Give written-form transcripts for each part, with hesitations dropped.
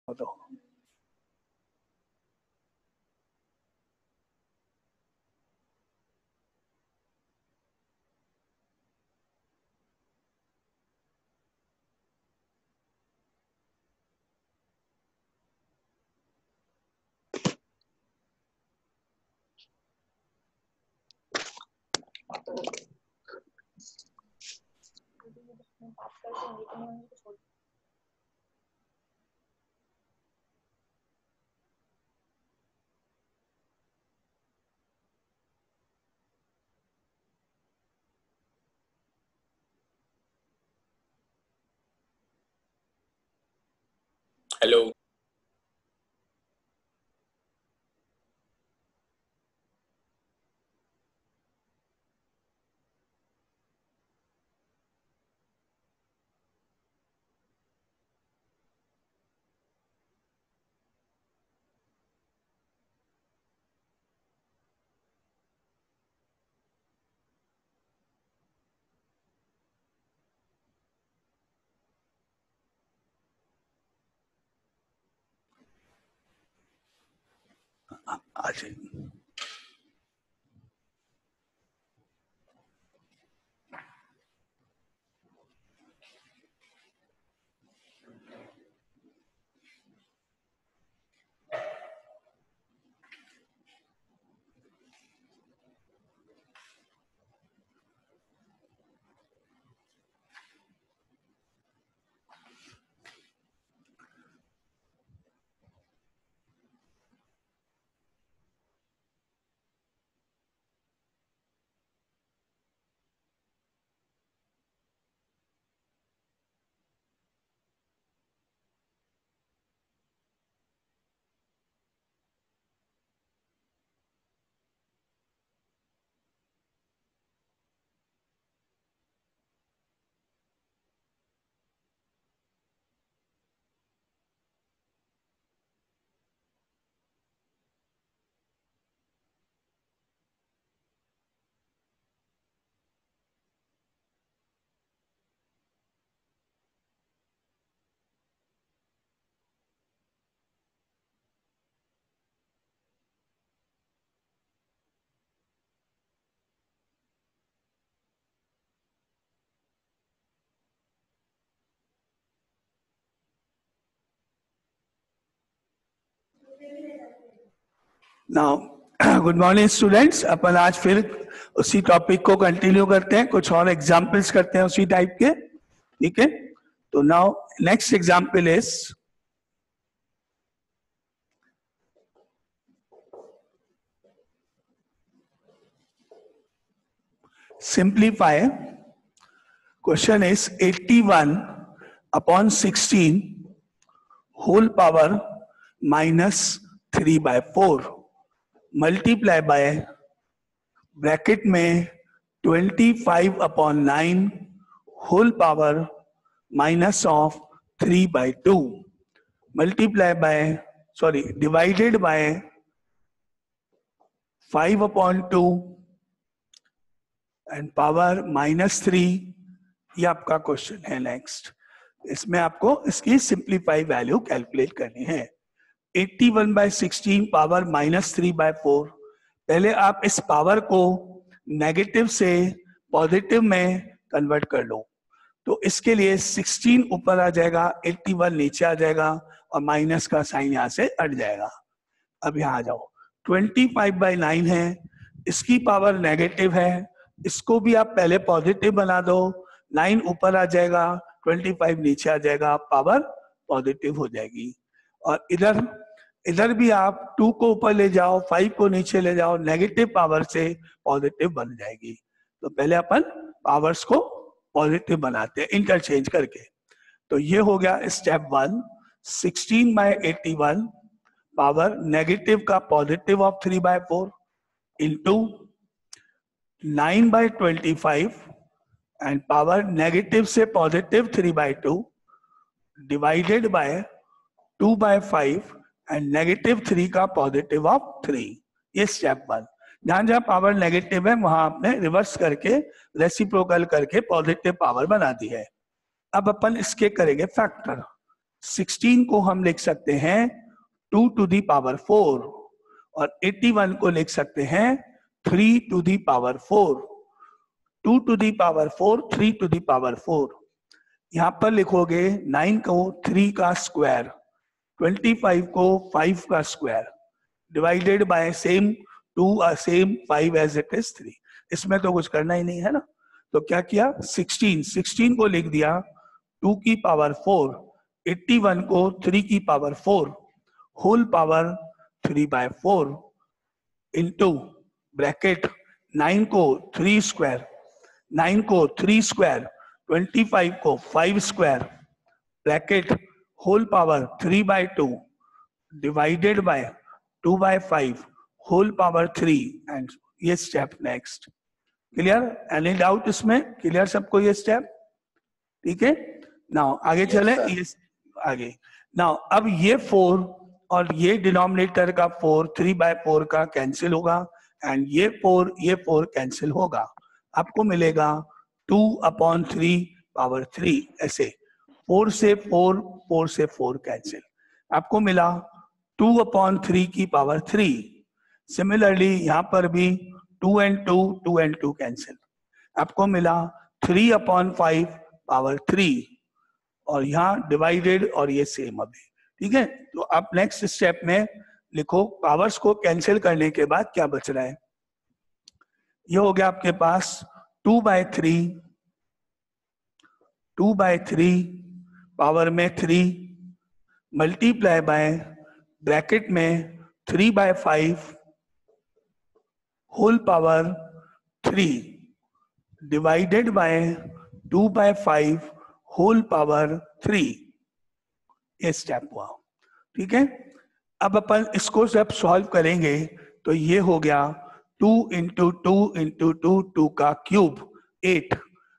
दो। हेलो। आज now good morning students. अपन आज फिर उसी टॉपिक को कंटिन्यू करते हैं, कुछ और एग्जाम्पल्स करते हैं उसी टाइप के। ठीक है, तो now next example is simplify. Question is 81 upon 16 whole power -3/4 multiply by bracket में 25 upon 9 whole power -3/2 multiply by divided by 5 upon 2 and power -3। ये आपका क्वेश्चन है। नेक्स्ट, इसमें आपको इसकी सिंप्लीफाई वैल्यू कैलकुलेट करनी है। 81/16 पावर -3/4। पहले आप इस पावर को नेगेटिव से पॉजिटिव में कन्वर्ट कर लो, तो इसके लिए 16 ऊपर आ जाएगा, 81 नीचे आ जाएगा और माइनस का साइन यहां से हट जाएगा। अब यहां आ जाओ, 25/9 है, इसकी पावर नेगेटिव है, इसको भी आप पहले पॉजिटिव बना दो, 9 ऊपर आ जाएगा, 25 नीचे आ जाएगा, पावर पॉजिटिव हो जाएगी। और इधर भी आप 2 को ऊपर ले जाओ, 5 को नीचे ले जाओ, नेगेटिव पावर से पॉजिटिव बन जाएगी। तो पहले अपन पावर्स को पॉजिटिव बनाते हैं इंटरचेंज करके। तो ये हो गया स्टेप 1। 16/81 पावर नेगेटिव का positive of 3/4 into 9/25 and power negative से पॉजिटिव 3/2 डिवाइडेड बाय 2/5 एंड -3 का पॉजिटिव ऑफ 3। ये स्टेप 1। जहां जहां पावर नेगेटिव है वहां आपने रिवर्स करके रेसिप्रोकल करके पॉजिटिव पावर बना दी है। अब अपन इसके करेंगे फैक्टर। 16 को हम लिख सकते हैं 2 to the power 4 और 81 को लिख सकते हैं 3 to the power 4। 2 to the power 4, 3 to the power 4। यहां पर लिखोगे 9 को 3 का स्क्वायर, 25 को 5 का square divided by same 2 same 5 as it is 3। इसमें तो कुछ करना ही नहीं है ना, तो क्या किया 16 को लिख दिया 2 की पावर 4, 81 को 3 की power 4 whole power 3/4 into bracket 9 को 3 स्क्वायर, 9 को 3 स्क्वायर, 25 को 5 square bracket whole power 3/2 divided by 2/5 whole power 3 and ये step next. Clear? Any doubt इसमें? क्लियर सबको ये स्टेप? ठीक है, नाउ आगे चले। ये आगे नाउ अब ये 4 और ये डिनोमिनेटर का 4 3/4 का कैंसिल होगा एंड ये 4 कैंसिल होगा, आपको मिलेगा 2/3 पावर 3। ऐसे 4 से 4, 4 से 4 कैंसिल, आपको मिला 2/3 की पावर 3। सिमिलरली यहां पर भी 2 and 2, 2 and 2 कैंसिल, आपको मिला 3/5 पावर 3 और यहाँ डिवाइडेड और ये सेम अभी। ठीक है, तो आप नेक्स्ट स्टेप में लिखो पावर्स को कैंसिल करने के बाद क्या बच रहा है। ये हो गया आपके पास 2/3, 2/3 पावर में 3 मल्टीप्लाई बाय ब्रैकेट में 3/5 whole power 3 divided by 2/5 whole power 3। ये स्टेप हुआ। ठीक है, अब अपन इसको जब सॉल्व करेंगे तो ये हो गया 2 इंटू 2 इंटू 2, 2 का क्यूब 8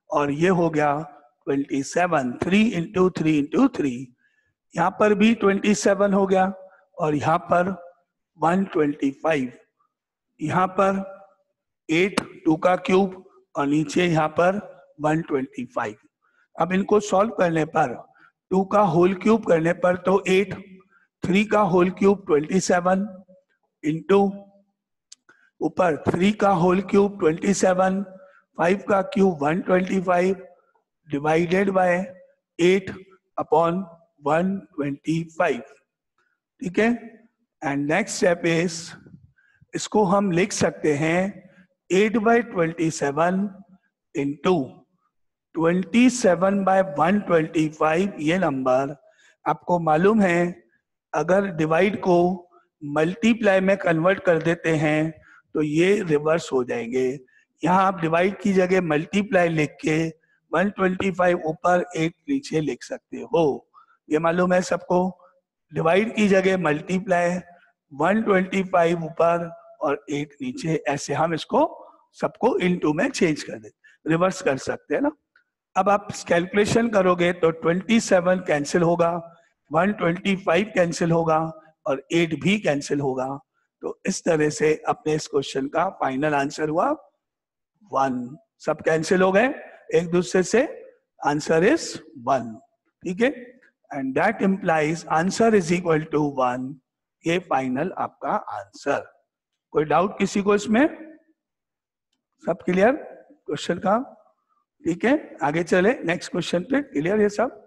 और ये हो गया 27, 3 इंटू 3 इंटू 3। यहां पर भी 27 हो गया और यहां पर 125, यहां पर 8 2 का क्यूब और नीचे यहां पर 125। अब इनको सॉल्व करने पर 2 का होल क्यूब करने पर तो 8, 3 का होल क्यूब 27 इंटू ऊपर 3 का होल क्यूब 27, 5 का क्यूब 125 डिवाइडेड बाय 8/125। ठीक है, एंड नेक्स्ट स्टेप इज इसको हम लिख सकते हैं 8/27 इंटू 27/125। ये नंबर आपको मालूम है, अगर डिवाइड को मल्टीप्लाई में कन्वर्ट कर देते हैं तो ये रिवर्स हो जाएंगे। यहाँ आप डिवाइड की जगह मल्टीप्लाई लिख के 125 ऊपर 8 नीचे लिख सकते हो, ये मालूम है सबको। डिवाइड की जगह मल्टीप्लाई, 125 ऊपर और 8 नीचे, ऐसे हम इसको सबको इनटू में चेंज कर दे, रिवर्स कर सकते हैं ना। अब आप कैलकुलेशन करोगे तो 27 कैंसिल होगा, 125 कैंसिल होगा और 8 भी कैंसिल होगा। तो इस तरह से अपने इस क्वेश्चन का फाइनल आंसर हुआ 1। सब कैंसिल हो गए एक दूसरे से, आंसर इज 1। ठीक है, and that implies answer is equal to 1। ये फाइनल आपका आंसर। कोई डाउट किसी को इसमें? सब क्लियर क्वेश्चन का? ठीक है, आगे चले नेक्स्ट क्वेश्चन पे। क्लियर है सब?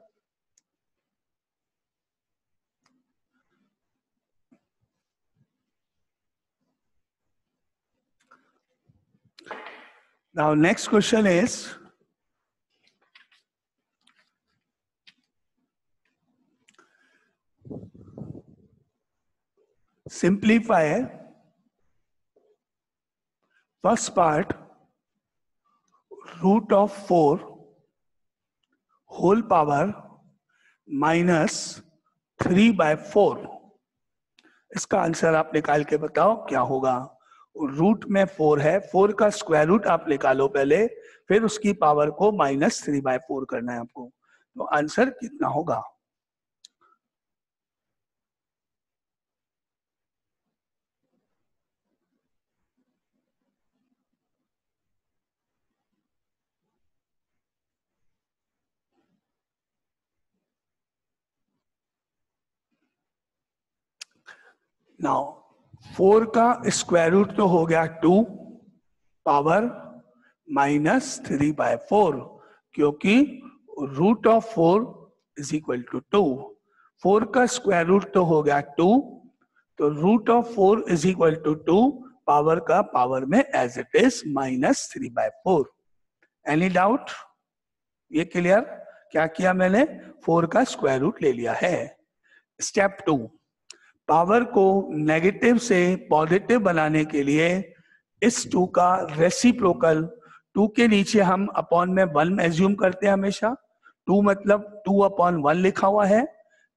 Now next question is simplify first part root of 4 whole power minus 3/4। इसका आंसर आप निकाल के बताओ क्या होगा। रूट में 4 है, 4 का स्क्वायर रूट आप निकालो पहले, फिर उसकी पावर को -3/4 करना है आपको, तो आंसर कितना होगा। नाउ 4 का स्क्वायर रूट तो हो गया 2 पावर -3/4, क्योंकि root of 4 is equal to 2। 4 का स्क्वायर रूट तो हो गया 2, तो root of 4 is equal to 2 power का पावर में as it is -3/4। Any doubt? ये क्लियर? क्या किया मैंने? 4 का स्क्वायर रूट ले लिया है। स्टेप 2, पावर को नेगेटिव से पॉजिटिव बनाने के लिए इस 2 का रेसिप्रोकल, 2 के नीचे हम अपॉन में 1 एज्यूम करते हैं हमेशा। 2 मतलब 2/1 लिखा हुआ है,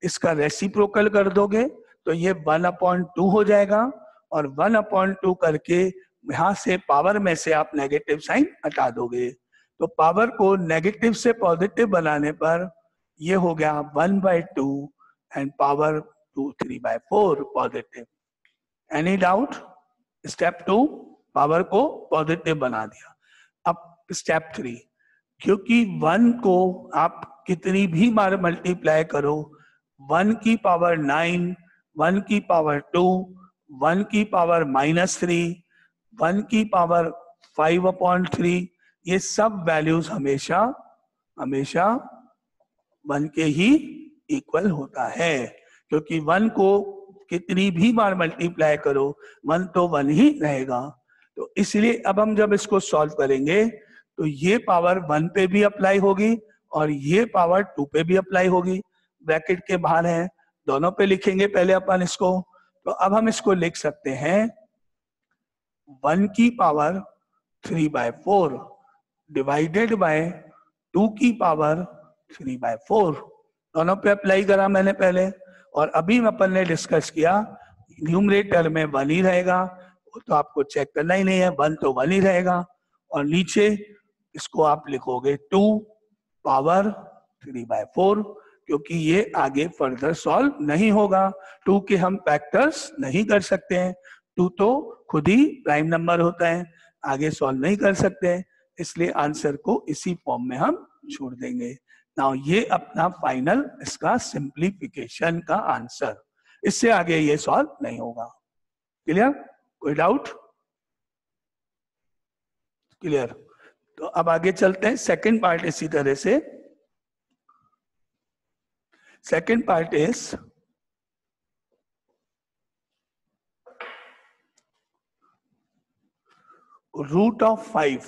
इसका रेसिप्रोकल कर दोगे तो ये 1/2 हो जाएगा, और 1/2 करके यहां से पावर में से आप नेगेटिव साइन हटा दोगे। तो पावर को नेगेटिव से पॉजिटिव बनाने पर ये हो गया 1/2 and power 3/4 positive. Any doubt? Step 2, power को पॉजिटिव बना दिया। अब स्टेप 3, क्योंकि 1 को आप कितनी भी बार मल्टीप्लाई करो, 1 की पावर 9, 1 की पावर 2, 1 की पावर -3, 1 की पावर 5/3, ये सब वैल्यूज हमेशा हमेशा 1 के ही इक्वल होता है, क्योंकि 1 को कितनी भी बार मल्टीप्लाई करो 1 तो 1 ही रहेगा। तो इसलिए अब हम जब इसको सॉल्व करेंगे तो ये पावर 1 पे भी अप्लाई होगी और ये पावर 2 पे भी अप्लाई होगी। ब्रैकेट के बाहर है, दोनों पे लिखेंगे पहले अपन इसको। तो अब हम इसको लिख सकते हैं 1 की पावर 3/4 डिवाइडेड बाय 2 की पावर 3/4। दोनों पे अप्लाई करा मैंने पहले, और अभी अपन ने डिस्कस किया न्यूमरेटर में 1 ही रहेगा, वो तो आपको चेक करना ही नहीं है, 1 तो 1 ही रहेगा। और नीचे इसको आप लिखोगे 2 पावर 3/4, क्योंकि ये आगे फर्दर सॉल्व नहीं होगा। 2 के हम फैक्टर्स नहीं कर सकते हैं, 2 तो खुद ही प्राइम नंबर होता है, आगे सॉल्व नहीं कर सकते, इसलिए आंसर को इसी फॉर्म में हम छोड़ देंगे। नाउ ये अपना फाइनल इसका सिंप्लीफिकेशन का आंसर, इससे आगे ये सॉल्व नहीं होगा। क्लियर? कोई डाउट? क्लियर? तो अब आगे चलते हैं। सेकंड पार्ट इसी तरह से, second part is root of 5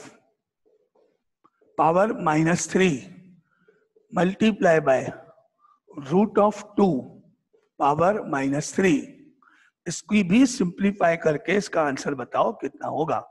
power -3 multiply by root of 2 power -3। इसकी भी सिंप्लीफाई करके इसका आंसर बताओ कितना होगा।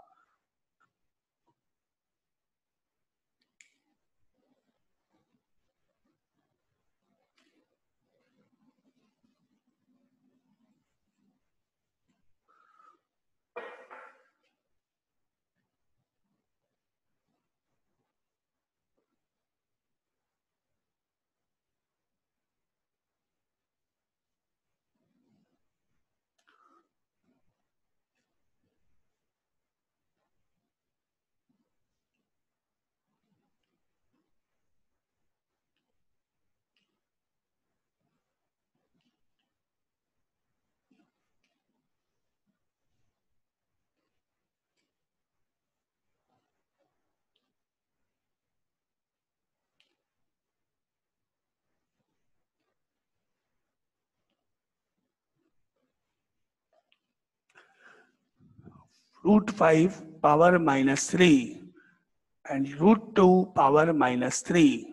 Root 5 power -3 and root 2 power -3।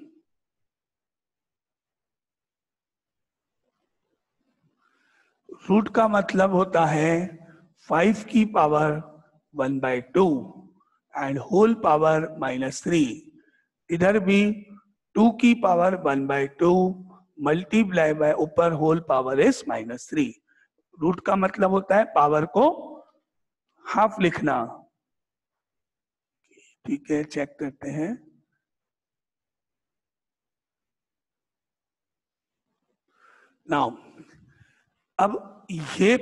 Root का मतलब होता है 5 की पावर 1/2 एंड होल पावर -3। इधर भी 2 की पावर 1/2 मल्टीप्लाई बाय ऊपर होल पावर इज -3। रूट का मतलब होता है पावर को हाफ लिखना। ठीक है, चेक करते हैं। नाउ अब ये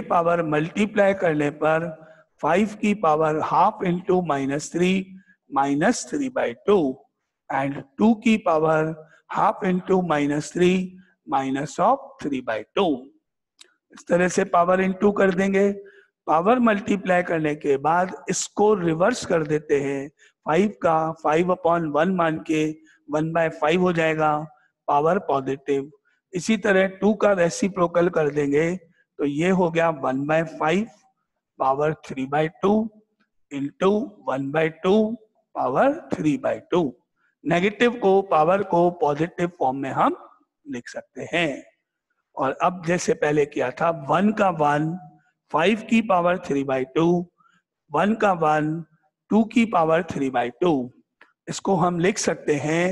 पावर मल्टीप्लाई करने पर 5 की पावर हाफ इंटू -3 -3/2 एंड 2 की पावर हाफ इंटू -3 -3/2। इस तरह से पावर इनटू कर देंगे। पावर मल्टीप्लाई करने के बाद इसको रिवर्स कर देते हैं, 5 का 5/1 मान के 1/5 हो जाएगा, पावर पॉजिटिव। इसी तरह 2 का रेसिप्रोकल कर देंगे तो ये हो गया 1/5 पावर 3/2 इंटू 1/2 पावर 3/2। नेगेटिव को पावर को पॉजिटिव फॉर्म में हम लिख सकते हैं। और अब जैसे पहले किया था 1 का 1 5 की पावर 3/2, 1 का 1 2 की पावर 3/2। इसको हम लिख सकते हैं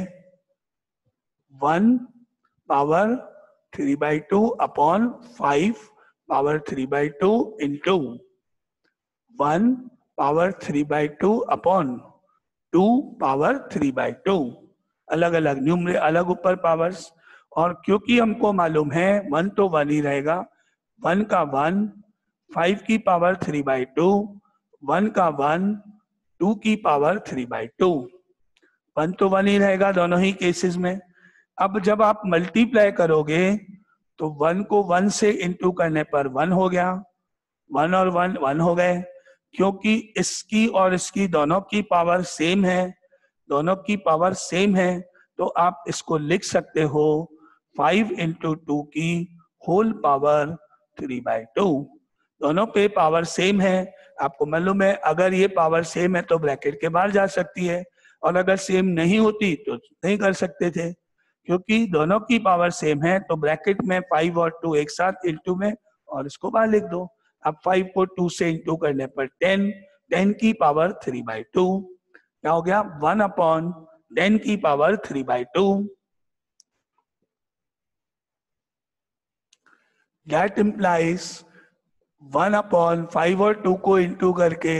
1 power 3/2 upon 5 power 3/2 into 1 power 3/2 upon 2 power 3/2। अलग अलग न्यूमरे अलग ऊपर पावर्स। और क्योंकि हमको मालूम है 1 तो 1 ही रहेगा, 1 का 1 5 की पावर 3/2, 1 का 1 2 की पावर 3/2। 1 तो 1 ही रहेगा दोनों ही केसेस में। अब जब आप मल्टीप्लाई करोगे तो 1 को 1 से इंटू करने पर 1 हो गया, 1 और 1 1 हो गए। क्योंकि इसकी और इसकी दोनों की पावर सेम है, दोनों की पावर सेम है, तो आप इसको लिख सकते हो 5 इंटू 2 की होल पावर 3/2। दोनों पे पावर सेम है। आपको मालूम है अगर ये पावर सेम है तो ब्रैकेट के बाहर जा सकती है, और अगर सेम नहीं होती तो नहीं कर सकते थे। क्योंकि दोनों की पावर सेम है तो ब्रैकेट में 5 और 2 एक साथ इंटू में और इसको बाहर लिख दो। अब 5 को 2 से इंटू करने पर 10, 10 की पावर 3/2 क्या हो गया 1/10 की पावर 3/2। That implies 1/5 और 2 को इंटू करके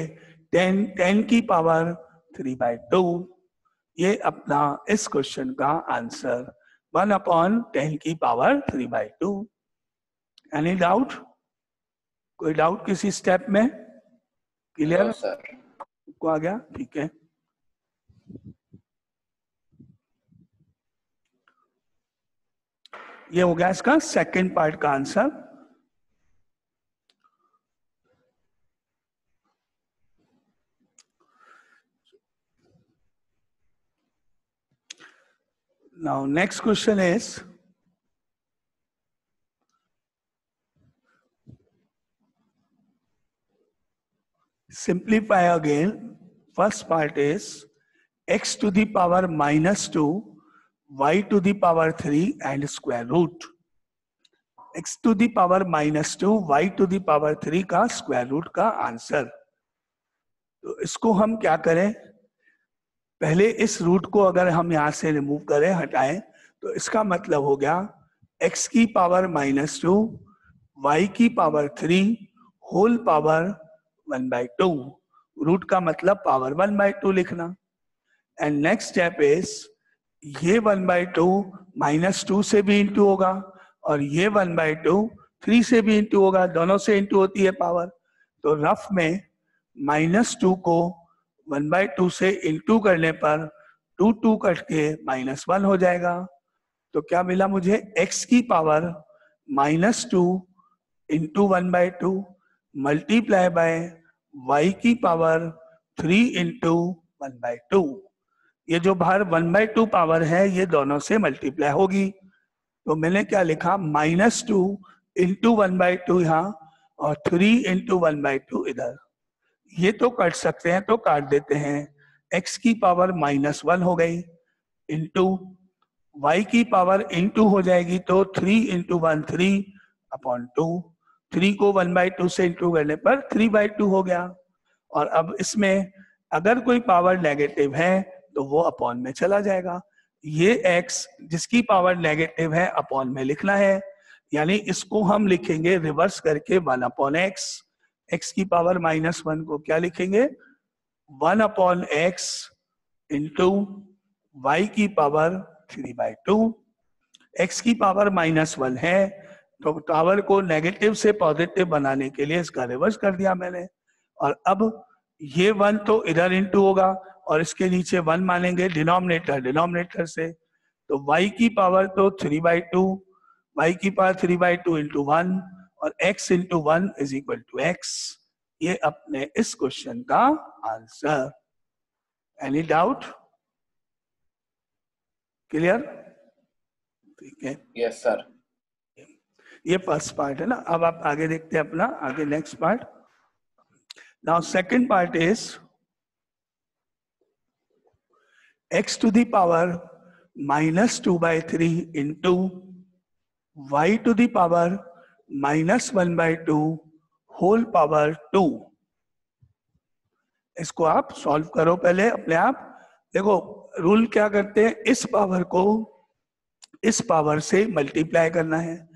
10 की पावर 3/2। ये अपना इस क्वेश्चन का आंसर 1/10 की पावर 3/2। Any doubt? कोई डाउट किसी स्टेप में? क्लियर को आ गया? ठीक है। ये हो गया इसका सेकंड पार्ट का answer. Now next question is simplify again. First part is x to the power -2, y to the power 3 and square root। x to the power -2, y to the power 3 का square root का answer. तो इसको हम क्या करें, पहले इस root को अगर हम यहां से रिमूव करें, हटाएं, तो इसका मतलब हो गया x की पावर -2, y की पावर 3 होल पावर 1/2। रूट का मतलब पावर 1/2 लिखना। एंड नेक्स्ट स्टेप इज ये 1/2 -2 से भी इंटू होगा और ये 1/2 3 से भी इंटू होगा, दोनों से इंटू होती है पावर। तो रफ में -2 को 1/2 से इंटू करने पर 2 कट के -1 हो जाएगा। तो क्या मिला मुझे, x की power -2 into 1/2 multiply by y की पावर 3 इंटू 1/2। ये जो बाहर 1/2 पावर है ये दोनों से मल्टीप्लाई होगी। तो मैंने क्या लिखा, -2 इंटू 1/2 यहाँ और 3 इंटू 1/2 इधर। ये तो कट सकते हैं तो काट देते हैं। x की पावर -1 हो गई इंटू y की पावर इंटू हो जाएगी तो 3 इंटू 1 3/2। 3 को 1/2 से इंटू करने पर 3/2 हो गया। और अब इसमें अगर कोई पावर नेगेटिव है तो वो अपॉन में चला जाएगा। ये x जिसकी पावर नेगेटिव है अपॉन में लिखना है, यानी इसको हम लिखेंगे रिवर्स करके 1/x। x की पावर -1 को क्या लिखेंगे, 1/x इंटू y की पावर 3/2। x की पावर -1 है तो पावर को नेगेटिव से पॉजिटिव बनाने के लिए इसका रिवर्स कर दिया मैंने। और अब ये 1 तो इधर इंटू होगा और इसके नीचे 1 मानेंगे डिनोमिनेटर से। तो y की पावर तो 3/2, y की पावर 3/2 इंटू 1 और x into 1 is equal to x। ये अपने इस क्वेश्चन का आंसर। Any doubt? क्लियर? ठीक है, यस सर। ये फर्स्ट पार्ट है ना। अब आप आगे देखते हैं अपना आगे next part. Now second part is x to the power -2/3 into y to the power -1/2 whole power 2। इसको आप सॉल्व करो पहले अपने आप। देखो रूल क्या करते हैं, इस पावर को इस पावर से मल्टीप्लाई करना है,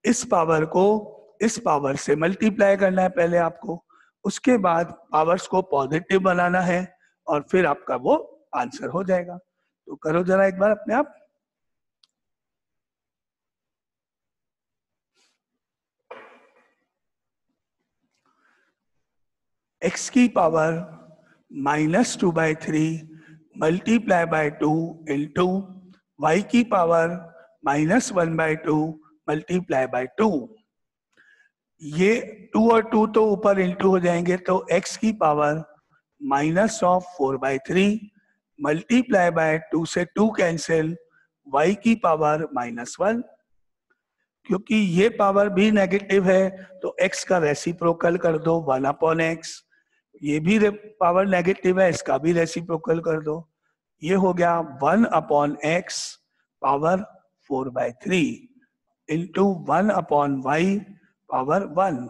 इस पावर को इस पावर से मल्टीप्लाई करना है पहले आपको, उसके बाद पावर्स को पॉजिटिव बनाना है और फिर आपका वो आंसर हो जाएगा। तो करो जरा एक बार अपने आप। x की power -2/3 multiply by 2 into y की पावर -1/2 मल्टीप्लाई बाय 2। ये 2 और 2 तो ऊपर इंटू हो जाएंगे, तो x की पावर -4/3 मल्टीप्लाई बाय 2 से 2 कैंसिल, y की पावर -1। क्योंकि ये पावर भी नेगेटिव है तो x का रेसिप्रोकल कर दो 1/x। ये भी पावर नेगेटिव है, इसका भी रेसिप्रोकल कर दो। ये हो गया 1/x power 4/3 into 1/y power 1।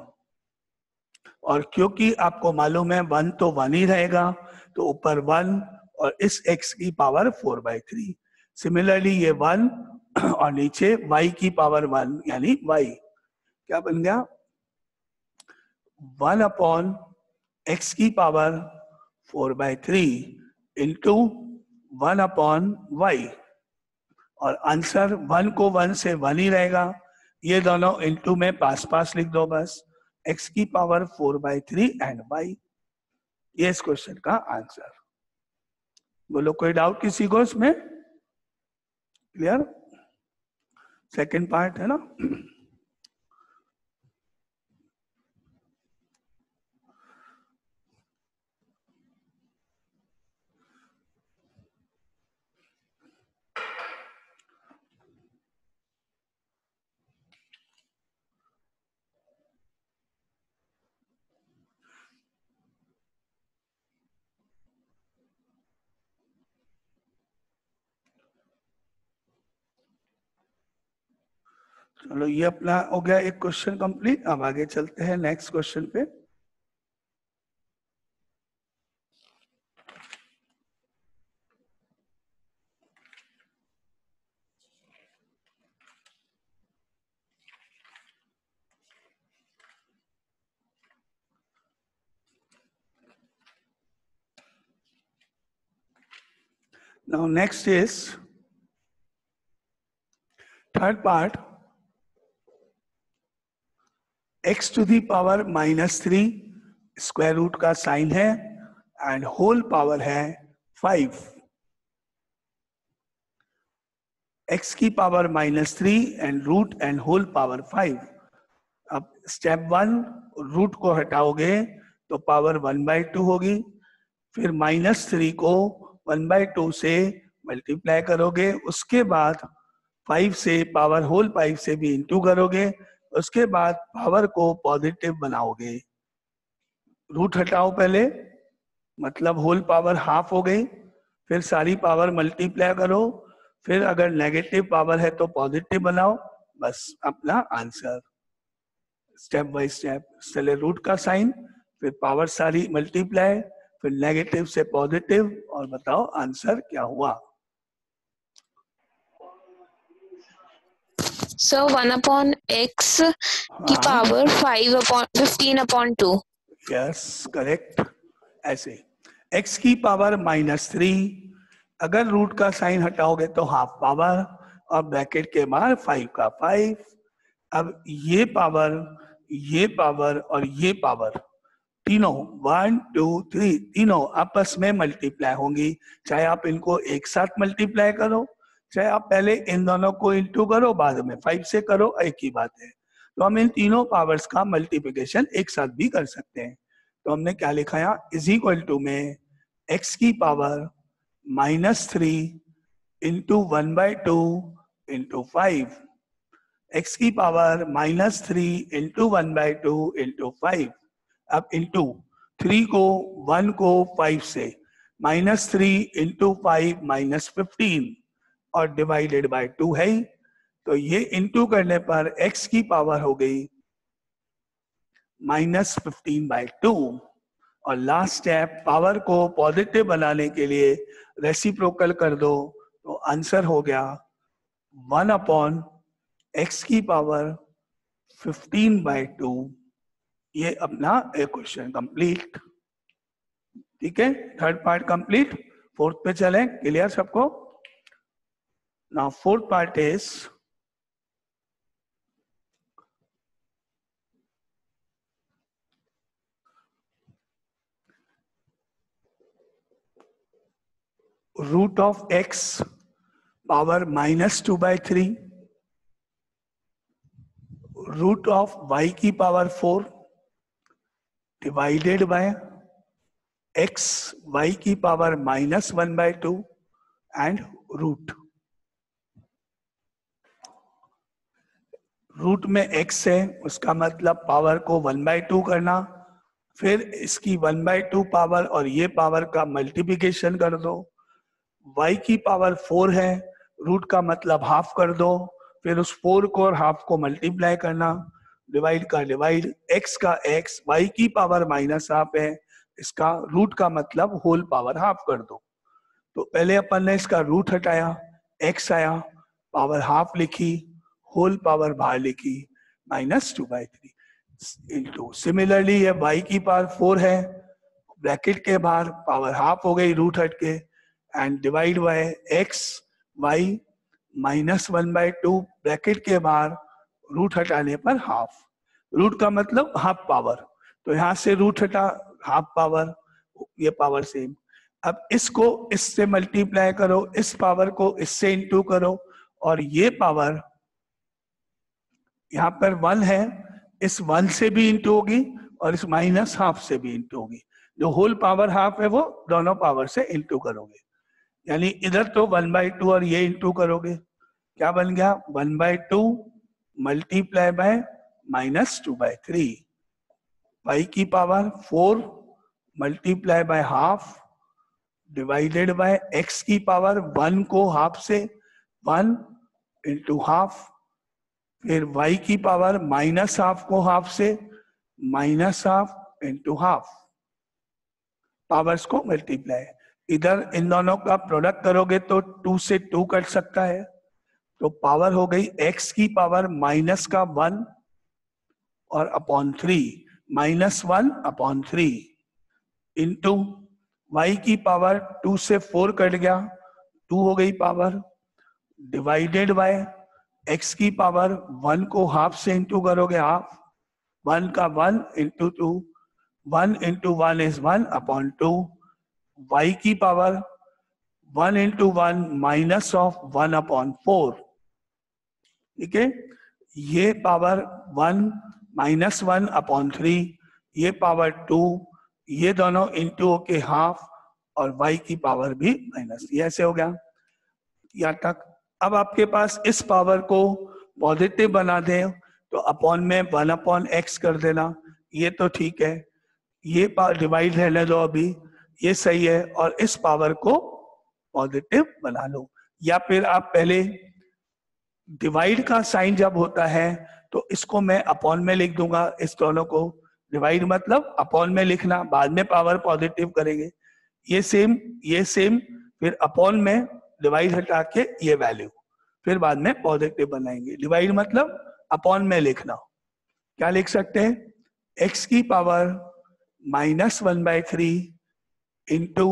और क्योंकि आपको मालूम है 1 तो 1 ही रहेगा, तो ऊपर 1 और इस x की पावर 4/3। सिमिलरली ये 1 और नीचे y की पावर 1 यानी y क्या बन गया 1/x की पावर 4/3 इंटू 1/y। और आंसर 1 को 1 से 1 ही रहेगा। ये दोनों इंटू में पास पास लिख दो बस, x की पावर 4/3 एंड y। ये इस क्वेश्चन का आंसर। बोलो कोई डाउट किसी को इसमें? क्लियर? सेकंड पार्ट है ना। चलो ये अपना हो गया एक क्वेश्चन कंप्लीट। अब आगे चलते हैं नेक्स्ट क्वेश्चन पे। Now next is third part, x to the power -3 square root का साइन है एंड होल पावर है 5। x की power -3 and root and whole power 5। अब स्टेप 1 रूट को हटाओगे तो पावर 1/2 होगी, फिर -3 को 1/2 से मल्टीप्लाई करोगे, उसके बाद 5 से पावर होल 5 से भी इंटू करोगे, उसके बाद पावर को पॉजिटिव बनाओगे। रूट हटाओ पहले, मतलब होल पावर हाफ हो गई, फिर सारी पावर मल्टीप्लाई करो, फिर अगर नेगेटिव पावर है तो पॉजिटिव बनाओ, बस अपना आंसर। स्टेप बाय स्टेप चले, रूट का साइन, फिर पावर सारी मल्टीप्लाई, फिर नेगेटिव से पॉजिटिव, और बताओ आंसर क्या हुआ। So 1/x की पावर 15/2। Yes correct. ऐसे x की पावर -3, अगर रूट का साइन हटाओगे तो हाफ पावर, और ब्रैकेट के बाहर 5 का 5। अब ये पावर और ये पावर तीनों 1 2 3 तीनों आपस में मल्टीप्लाई होंगी। चाहे आप इनको एक साथ मल्टीप्लाई करो, चाहे आप पहले इन दोनों को इंटू करो बाद में 5 से करो, एक ही बात है। तो हम इन तीनों पावर्स का मल्टीप्लिकेशन एक साथ भी कर सकते हैं। तो हमने क्या लिखा यहाँ, इज इक्वल टू में x की पावर -3 इंटू 1/2 इंटू 5, x की पावर -3 इंटू 1/2 इंटू 5। अब इंटू 3 को 1 को 5 से, -3 इंटू 5 -15 और डिवाइडेड बाय 2 है ही, तो ये इंटू करने पर x की पावर हो गई -15/2। और लास्ट स्टेप, पावर को पॉजिटिव बनाने के लिए रेसिप्रोकल कर दो, तो आंसर हो गया 1/x की पावर 15/2। ये अपना एक क्वेश्चन कंप्लीट। ठीक है, थर्ड पार्ट कंप्लीट। फोर्थ पे चलें, क्लियर सबको? Now fourth part is root of x power -2/3, root of y की power 4 divided by x y की पावर -1/2 एंड रूट। रूट में x है, उसका मतलब पावर को 1/2 करना, फिर इसकी 1/2 पावर और ये पावर का मल्टीप्लिकेशन कर दो। y की पावर 4 है, रूट का मतलब हाफ कर दो, फिर उस 4 को और हाफ को मल्टीप्लाई करना, डिवाइड का डिवाइड, x का x, y की पावर -हाफ है, इसका रूट का मतलब होल पावर हाफ कर दो। तो पहले अपन ने इसका रूट हटाया, x आया, पावर हाफ लिखी, होल पावर बाहर लिखी, -2/3 इंटू, सिमिलरली ये y की पावर 4 है, ब्रैकेट के बाहर पावर हाफ हो गई रूट हट के, and divide by x y -1/2, bracket के बाहर रूट हटाने पर हाफ, रूट का मतलब हाफ पावर, तो यहां से रूट हटा, हाफ पावर, ये पावर सेम। अब इसको इससे मल्टीप्लाई करो, इस पावर को इससे इंटू करो, और ये पावर यहाँ पर 1 है, इस 1 से भी इंटू होगी और इस -हाफ से भी इंटू होगी। जो होल पावर हाफ है वो दोनों पावर से इंटू करोगे, यानी इधर तो 1/2 और ये इंटू करोगे, क्या बन गया 1/2 मल्टीप्लाई बाय -2/3, y की power 4 multiply by half divided by x की पावर 1 को हाफ से 1 इंटू हाफ, फिर y की पावर -हाफ को हाफ से -हाफ इंटू हाफ, पावर्स को मल्टीप्लाई। इधर इन दोनों का प्रोडक्ट करोगे तो 2 से 2 कट सकता है, तो पावर हो गई x की पावर -1 और अपॉन 3, -1/3 इंटू y की पावर 2 से 4 कट गया, 2 हो गई पावर, डिवाइडेड बाय x की पावर 1 को हाफ से इंटू करोगे, हाफ, 1 का 1 इंटू 2, 1 इंटू 1 इज 1/2, y की पावर 1 इंटू 1 -1/4। ठीक है, ये पावर 1 -1/3, ये पावर 2, ये दोनों इंटू के हाफ, और y की पावर भी माइनस, ये ऐसे हो गया यहाँ तक। अब आपके पास इस पावर को पॉजिटिव बना दें तो अपॉन में 1/x कर देना, ये तो ठीक है, ये डिवाइड रहने दो अभी, ये सही है, और इस पावर को पॉजिटिव बना लो। या फिर आप पहले डिवाइड का साइन जब होता है तो इसको मैं अपॉन में लिख दूंगा, इस दोनों को, डिवाइड मतलब अपॉन में लिखना, बाद में पावर पॉजिटिव करेंगे, ये सेम, फिर अपॉन में डिवाइड हटा के ये वैल्यू, फिर बाद में पॉजिटिव बनाएंगे। डिवाइड मतलब अपॉन में लिखना, क्या लिख सकते हैं, x की पावर -1/3 इंटू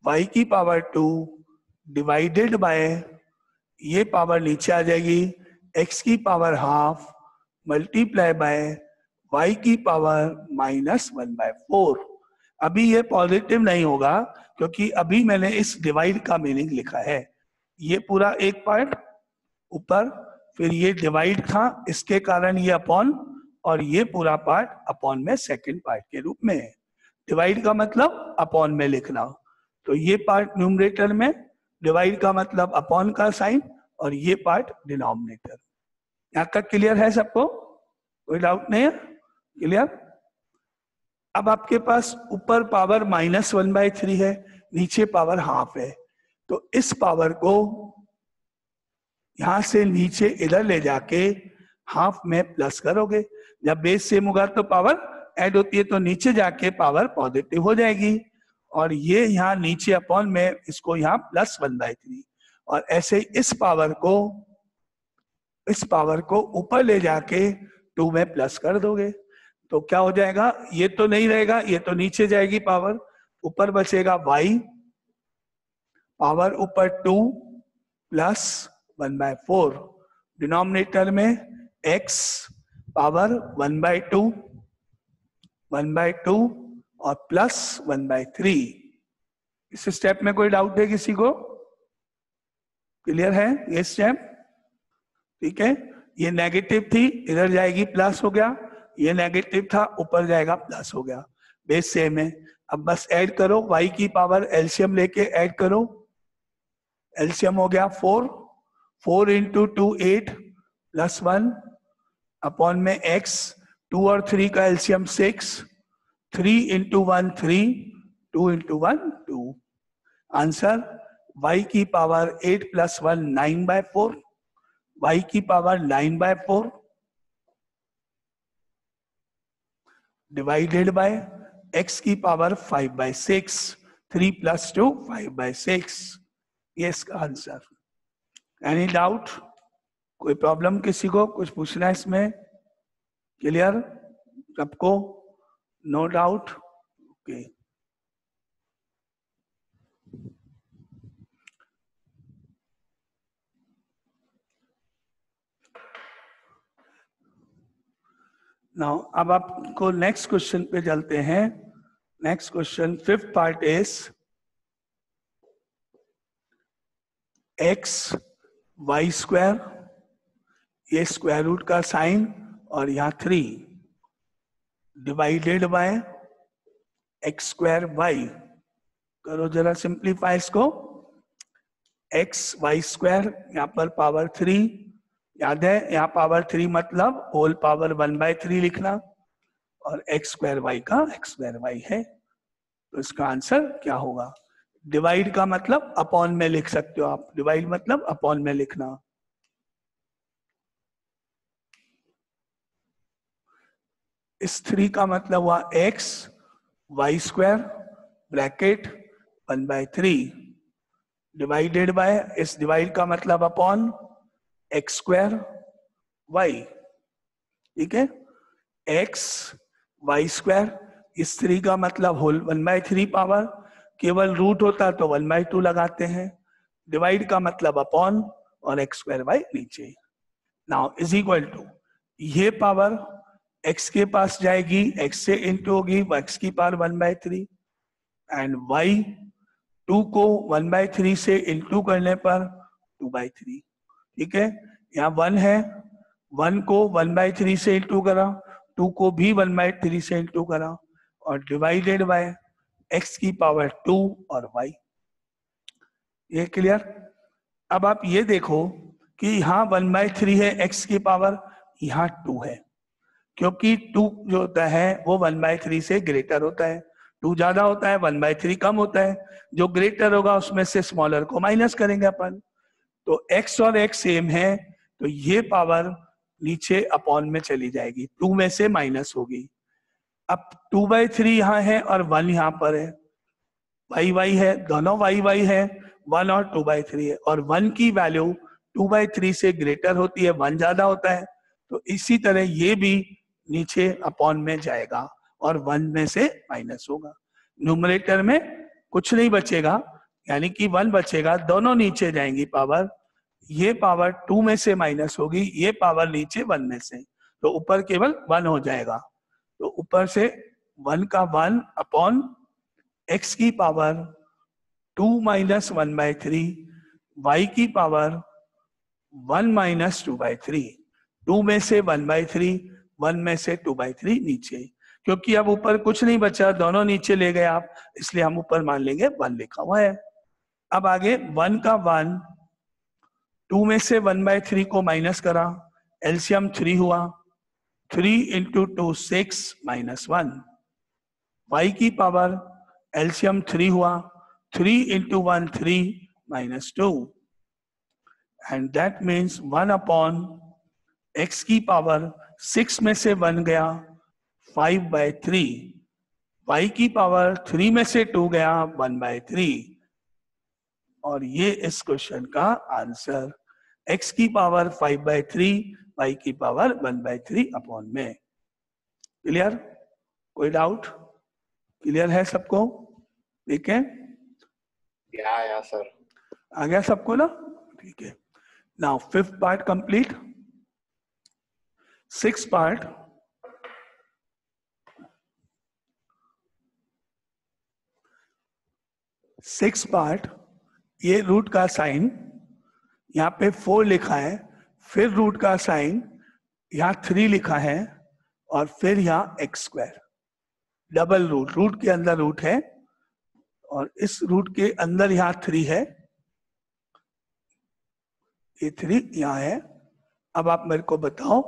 y की पावर 2 डिवाइडेड बाय, ये पावर नीचे आ जाएगी, x की power half multiply by y की पावर -1/4। अभी ये पॉजिटिव नहीं होगा क्योंकि अभी मैंने इस डिवाइड का मीनिंग लिखा है, ये पूरा एक पार्ट ऊपर, फिर ये डिवाइड था, इसके कारण ये अपॉन, और ये पूरा पार्ट अपॉन में सेकंड पार्ट के रूप में है। डिवाइड का मतलब अपॉन में लिखना, तो ये पार्ट न्यूमरेटर में, डिवाइड का मतलब अपॉन का साइन, और ये पार्ट डिनोमिनेटर। यहाँ तक क्लियर है सबको? कोई डाउट नहीं है? क्लियर? अब आपके पास ऊपर पावर -1/3 है, नीचे पावर हाफ है, तो इस पावर को यहां से नीचे इधर ले जाके हाफ में प्लस करोगे। जब बेस सेम होगा तो पावर ऐड होती है, तो नीचे जाके पावर पॉजिटिव हो जाएगी, और ये यहाँ नीचे अपॉन में, इसको यहाँ +1/3, और ऐसे इस पावर को ऊपर ले जाके 2 में प्लस कर दोगे, तो क्या हो जाएगा? ये तो नहीं रहेगा, ये तो नीचे जाएगी पावर, ऊपर बचेगा y, पावर ऊपर 2 + 1/4, डिनोमिनेटर में x पावर 1/2 और +1/3। इस स्टेप में कोई डाउट है किसी को? क्लियर है ये स्टेप? ठीक है, ये नेगेटिव थी, इधर जाएगी प्लस हो गया, ये नेगेटिव था, ऊपर जाएगा प्लस हो गया, बेस सेम है। अब बस ऐड करो, y की पावर एलसीएम लेके ऐड करो, एलसीएम हो गया 4 × 2 8 +1 अपॉन में x, 2 और 3 का एलसीएम 6, 3 × 1 3, 2 × 1 2। आंसर y की पावर 8 + 1 9/4, y की पावर 9/4 डिवाइडेड बाय x की पावर 5/6, 3 + 2 5/6, ये इसका आंसर। Any doubt? कोई प्रॉब्लम किसी को? कुछ पूछना है इसमें? क्लियर सबको? No doubt? ओके। नाउ अब आपको नेक्स्ट क्वेश्चन पे चलते हैं। Next question, 5th part is x² ये स्क्वायर रूट का साइन और यहाँ 3 डिवाइडेड बाय x²y। करो जरा सिंप्लीफाई इसको। xy², यहाँ पर पावर 3, याद है यहाँ पावर 3 मतलब होल पावर 1/3 लिखना, और x²y का x²y है, तो इसका आंसर क्या होगा? डिवाइड का मतलब अपॉन में लिख सकते हो आप, डिवाइड मतलब अपॉन में लिखना। इस 3 का मतलब हुआ xy² ब्रैकेट 1/3 डिवाइडेड बाय, इस डिवाइड का मतलब अपॉन x²y। ठीक है, xy², इस 3 का मतलब होल 1/3 पावर, केवल रूट होता तो 1/2 लगाते हैं, डिवाइड का मतलब अपॉन, और x²y नीचे। नाउ इज इक्वल टू, ये पावर x के पास जाएगी, x से इंटू होगी x की पावर 1/3, एंड y 2 को 1/3 से इंटू करने पर 2/3। ठीक है, यहाँ 1 है, 1 को 1/3 से इंटू करा, 2 को भी 1/3 से इंटू करा, और डिवाइडेड बाय x की पावर 2 और y। ये क्लियर? अब आप ये देखो कि यहाँ 1/3 है x की पावर, यहाँ 2 है, क्योंकि 2 जो होता है वो 1/3 से ग्रेटर होता है, 2 ज्यादा होता है 1/3 कम होता है, जो ग्रेटर होगा उसमें से स्मॉलर को माइनस करेंगे अपन। तो x और x सेम है, तो ये पावर नीचे अपॉन में चली जाएगी, 2 में से माइनस होगी। अब 2/3 यहाँ है और 1 यहाँ पर है, y है, दोनों y है, 1 और 2/3 है, और 1 की वैल्यू 2/3 से ग्रेटर होती है, 1 ज्यादा होता है, तो इसी तरह ये भी नीचे अपॉन में जाएगा और 1 में से माइनस होगा। न्यूमरेटर में कुछ नहीं बचेगा, यानी कि 1 बचेगा, दोनों नीचे जाएंगी पावर, ये पावर 2 में से माइनस होगी, ये पावर नीचे 1 में से, तो ऊपर केवल 1 हो जाएगा। तो ऊपर से 1 का 1 अपॉन x की पावर 2 - 1/3, y की पावर 1 माइनस 2/3, 2 में से 1/3, 1 में से 2/3 नीचे, क्योंकि अब ऊपर कुछ नहीं बचा, दोनों नीचे ले गए आप, इसलिए हम ऊपर मान लेंगे 1 लिखा हुआ है। अब आगे 1 का 1, 2 में से 1/3 को माइनस करा, एलसीएम 3 हुआ, 3 इंटू 2 6 माइनस 1, y की पावर एलसीएम 3 हुआ, 3 into 1 3 minus 2, and that means 1 upon x की पावर 6 में से 1 गया 5/3, y की पावर 3 में से 2 गया 1/3, और ये इस क्वेश्चन का आंसर x की पावर 5/3, y की पावर 1/3 अपॉन में। क्लियर? कोई डाउट? क्लियर है सबको? ठीक है, या सर। आ गया सबको ना? ठीक है। Now 5th part complete. 6th part, ये रूट का साइन यहाँ पे 4 लिखा है, फिर रूट का साइन यहाँ 3 लिखा है, और फिर यहाँ x², डबल रूट, रूट के अंदर रूट है, और इस रूट के अंदर यहाँ 3 है, ये 3 यहाँ है। अब आप मेरे को बताओ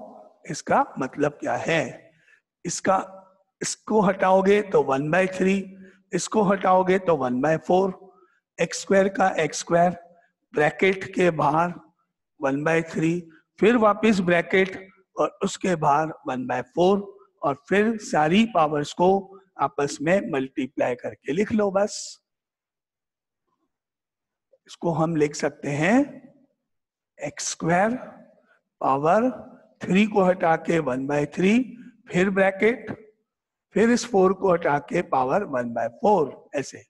इसका मतलब क्या है? इसको हटाओगे तो 1/3, इसको हटाओगे तो 1/4, x² का x², ब्रैकेट के बाहर 1/3, फिर वापस ब्रैकेट और उसके बाहर 1/4, और फिर सारी पावर्स को आपस में मल्टीप्लाई करके लिख लो बस। इसको हम लिख सकते हैं x² पावर 3 को हटा के 1/3, फिर ब्रैकेट, फिर इस 4 को हटा के पावर 1/4, ऐसे।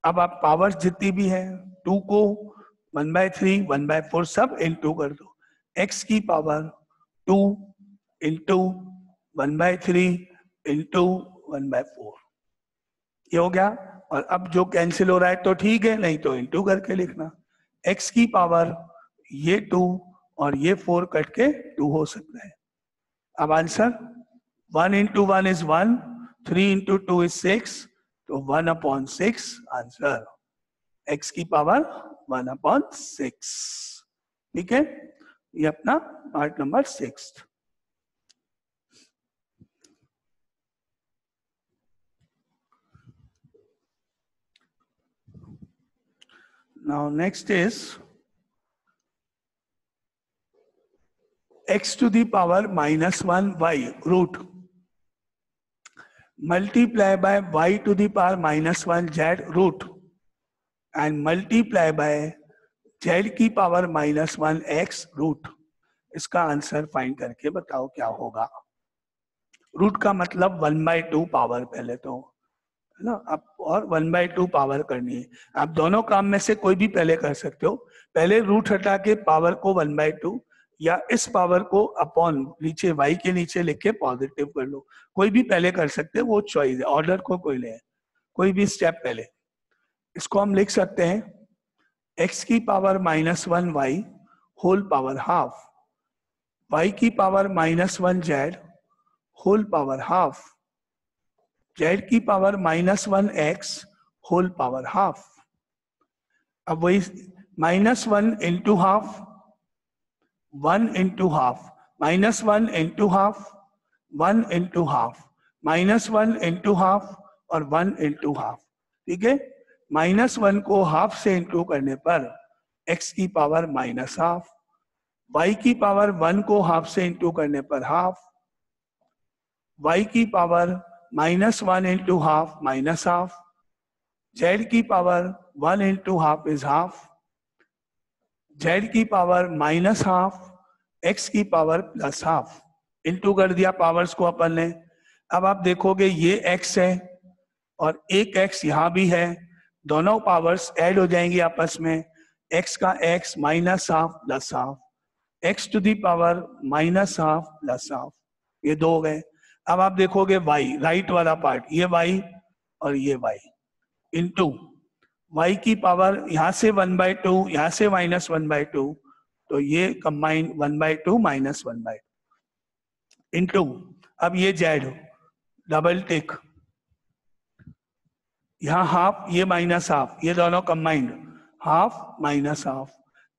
अब आप पावर जितनी भी है, 2 को 1/3, 1/4 सब इंटू कर दो, x की पावर 2 इंटू 1/3 इंटू 1/4, ये हो गया। और अब जो कैंसिल हो रहा है तो ठीक है, नहीं तो इंटू करके लिखना, x की पावर ये 2 और ये 4 कट के 2 हो सकता है। अब answer 1 into 1 is 1, 3 into 2 is 6, तो 1/6 आंसर, x की पावर 1/6। ठीक है, ये अपना part number 6। Now next is x to the power -1 y root multiply by y to the power -1 z root and multiply by z की power -1 x root। इसका answer find करके बताओ क्या होगा। रूट का मतलब 1/2 पावर पहले तो है ना, आप और 1/2 पावर करनी है। आप दोनों काम में से कोई भी पहले कर सकते हो, पहले रूट हटा के पावर को 1/2 या इस पावर को अपॉन नीचे y के नीचे लिख के पॉजिटिव कर लो, कोई भी पहले कर सकते हैं, वो चॉइस है, ऑर्डर को कोई ले, कोई भी स्टेप पहले। इसको हम लिख सकते हैं x की power -1 y whole power half, y की power -1 z whole power half, z की power -1 x whole power half. अब वही -1 into half, 1 into half, -1 into half, 1 into half, -1 into half और 1 इंटू हाफ। ठीक है, -1 को हाफ से इंटू करने पर x की पावर -हाफ, y की पावर 1 को हाफ से इंटू करने पर हाफ, y की power -1 into half -half, z की power 1 into half is half, z की पावर -हाफ, x की पावर +हाफ। इंटू कर दिया पावर्स को अपन ने। अब आप देखोगे ये x है और एक x यहाँ भी है, दोनों पावर्स ऐड हो जाएंगी आपस में, x का x -half +half, x to the power -half +half, ये दो हो गए। अब आप देखोगे y, राइट वाला पार्ट, ये y और ये y, इंटू y की पावर यहाँ से 1/2, यहाँ से -1/2 तो ये कंबाइन 1/2 माइनस 1/2 इंटू, अब ये जेड डबल टिक, यहाँ हाफ, ये माइनस हाफ, ये दोनों combined half minus half,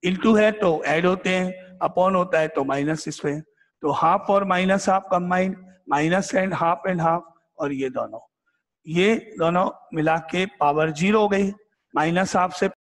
into है तो ऐड होते हैं, अपॉन होता है तो माइनस इसमें, तो हाफ और minus half combined, minus and half, और ये दोनों मिला के पावर 0 हो गई, माइनस हाफ से